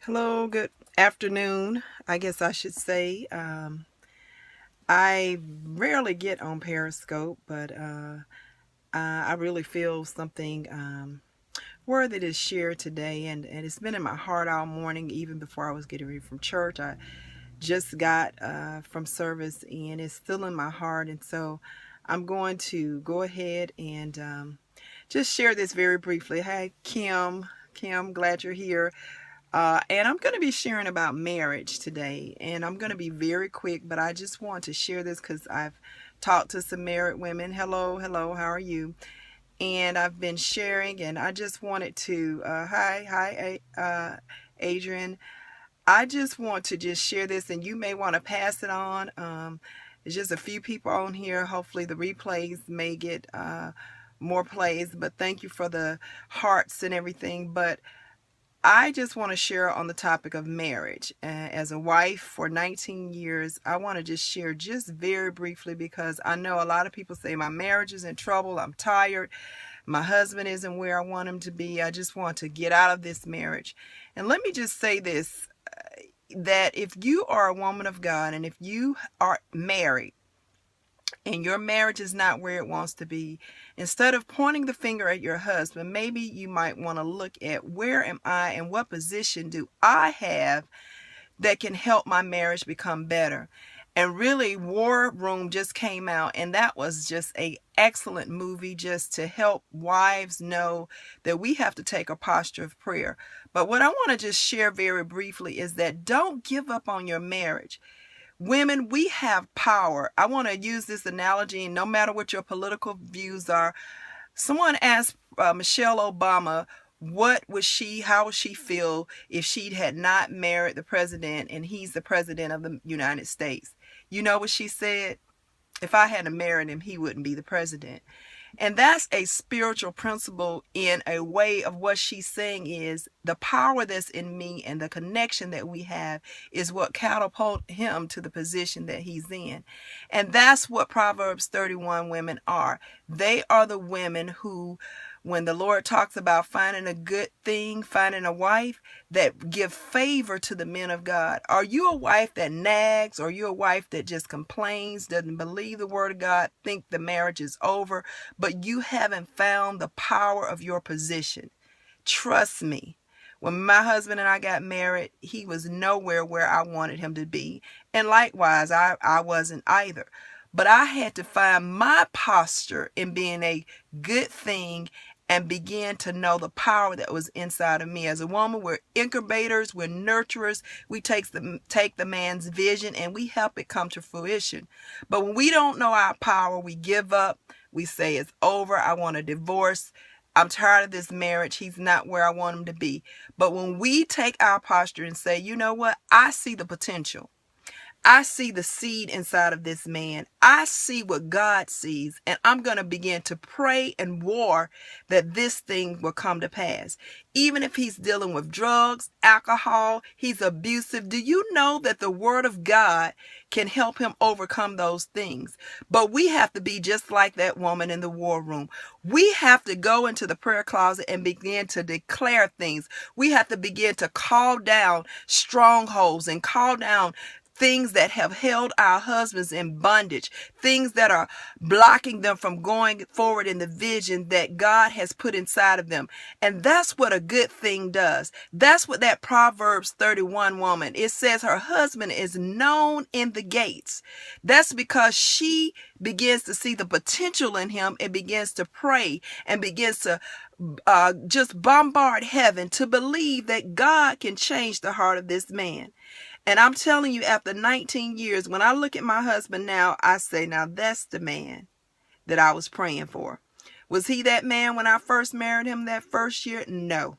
Hello, good afternoon, I guess I should say. I rarely get on Periscope, but I really feel something worthy to share today. And it's been in my heart all morning, even before I was getting ready from church. I just got from service, and it's still in my heart. And so I'm going to go ahead and just share this very briefly. Hi, Kim. Kim, glad you're here. And I'm going to be sharing about marriage today. And I'm going to be very quick, but I just want to share this because I've talked to some married women. Hello, hello, how are you? And I've been sharing, and I just wanted to, Adrian. I just want to just share this, and you may want to pass it on. There's just a few people on here. Hopefully the replays may get more plays, but thank you for the hearts and everything. But I just want to share on the topic of marriage. As a wife for 19 years, I want to just share just very briefly because I know a lot of people say my marriage is in trouble. I'm tired. My husband isn't where I want him to be. I just want to get out of this marriage. And let me just say this, that if you are a woman of God and if you are married, and your marriage is not where it wants to be, instead of pointing the finger at your husband, maybe you might want to look at where am I and what position do I have that can help my marriage become better. And really, War Room just came out, and that was just a excellent movie just to help wives know that we have to take a posture of prayer. But what I want to just share very briefly is that don't give up on your marriage. Women, we have power. I want to use this analogy, and no matter what your political views are, someone asked Michelle Obama, how would she feel if she had not married the president and he's the president of the United States? You know what she said? If I hadn't married him, he wouldn't be the president. And that's a spiritual principle in a way of what she's saying is the power that's in me and the connection that we have is what catapult him to the position that he's in. And that's what Proverbs 31 women are. They are the women who, when the Lord talks about finding a good thing, finding a wife, that give favor to the men of God. Are you a wife that nags? Or are you a wife that just complains, doesn't believe the word of God, think the marriage is over, but you haven't found the power of your position? Trust me. When my husband and I got married, he was nowhere where I wanted him to be. And likewise, I wasn't either. But I had to find my posture in being a good thing and begin to know the power that was inside of me. As a woman, we're incubators, we're nurturers. We take the man's vision and we help it come to fruition. But when we don't know our power, we give up. We say it's over. I want a divorce. I'm tired of this marriage. He's not where I want him to be. But when we take our posture and say, you know what? I see the potential. I see the seed inside of this man. I see what God sees, and I'm going to begin to pray and war that this thing will come to pass. Even if he's dealing with drugs, alcohol, he's abusive. Do you know that the word of God can help him overcome those things? But we have to be just like that woman in the war room. We have to go into the prayer closet and begin to declare things. We have to begin to call down strongholds and call down things that have held our husbands in bondage, things that are blocking them from going forward in the vision that God has put inside of them. And that's what a good thing does. That's what that Proverbs 31 woman, it says her husband is known in the gates. That's because she begins to see the potential in him and begins to pray and begins to just bombard heaven to believe that God can change the heart of this man. And I'm telling you, after 19 years, when I look at my husband now, I say, now that's the man that I was praying for. Was he that man when I first married him that first year? No.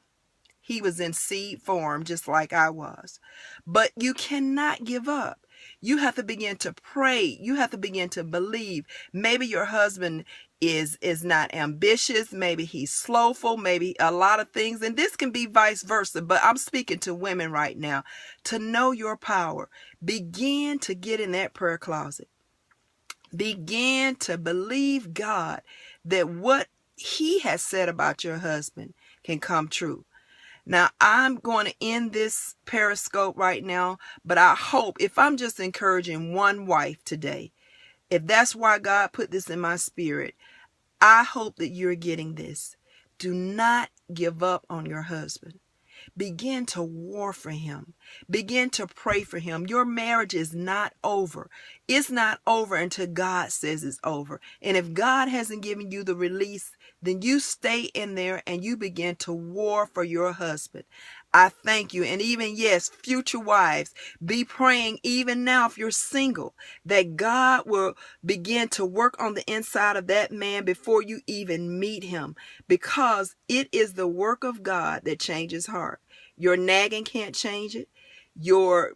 He was in seed form just like I was. But you cannot give up. You have to begin to pray. You have to begin to believe. Maybe your husband is not ambitious. Maybe he's slowful. Maybe a lot of things. And this can be vice versa. But I'm speaking to women right now. To know your power. Begin to get in that prayer closet. Begin to believe God that what he has said about your husband can come true. Now, I'm going to end this Periscope right now, but I hope, if I'm just encouraging one wife today, if that's why God put this in my spirit, I hope that you're getting this. Do not give up on your husband. Begin to war for him. Begin to pray for him. Your marriage is not over. It's not over until God says it's over. And if God hasn't given you the release, then you stay in there and you begin to war for your husband. I thank you. And even, yes, future wives, be praying even now if you're single, that God will begin to work on the inside of that man before you even meet him, because it is the work of God that changes heart. Your nagging can't change it. You're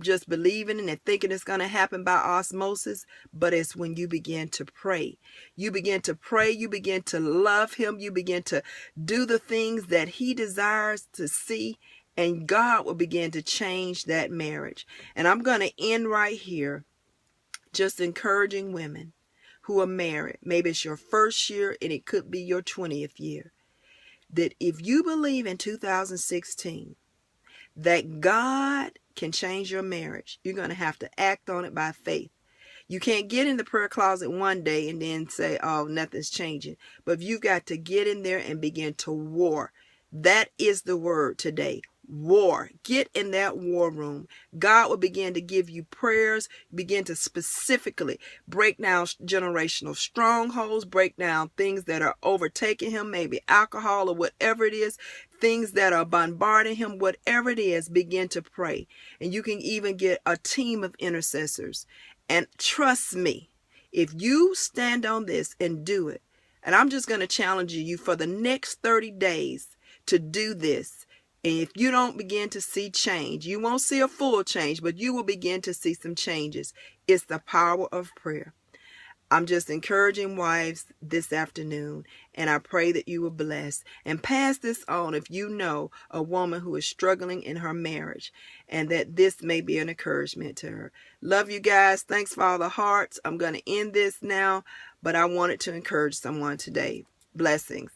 just believing and thinking it's going to happen by osmosis, but it's when you begin to pray. You begin to pray, you begin to love him, you begin to do the things that he desires to see, and God will begin to change that marriage. And I'm going to end right here, just encouraging women who are married. Maybe it's your first year and it could be your 20th year. That if you believe in 2016 that God can change your marriage, you're going to have to act on it by faith. You can't get in the prayer closet one day and then say, oh, nothing's changing. But you've got to get in there and begin to war. That is the word today. War. Get in that war room. God will begin to give you prayers, begin to specifically break down generational strongholds, break down things that are overtaking him, maybe alcohol or whatever it is, things that are bombarding him, whatever it is, begin to pray. And you can even get a team of intercessors. And trust me, if you stand on this and do it, and I'm just going to challenge you for the next 30 days to do this. And if you don't begin to see change, you won't see a full change, but you will begin to see some changes. It's the power of prayer. I'm just encouraging wives this afternoon, and I pray that you will bless and pass this on if you know a woman who is struggling in her marriage, and that this may be an encouragement to her. Love you guys. Thanks for all the hearts. I'm going to end this now, but I wanted to encourage someone today. Blessings.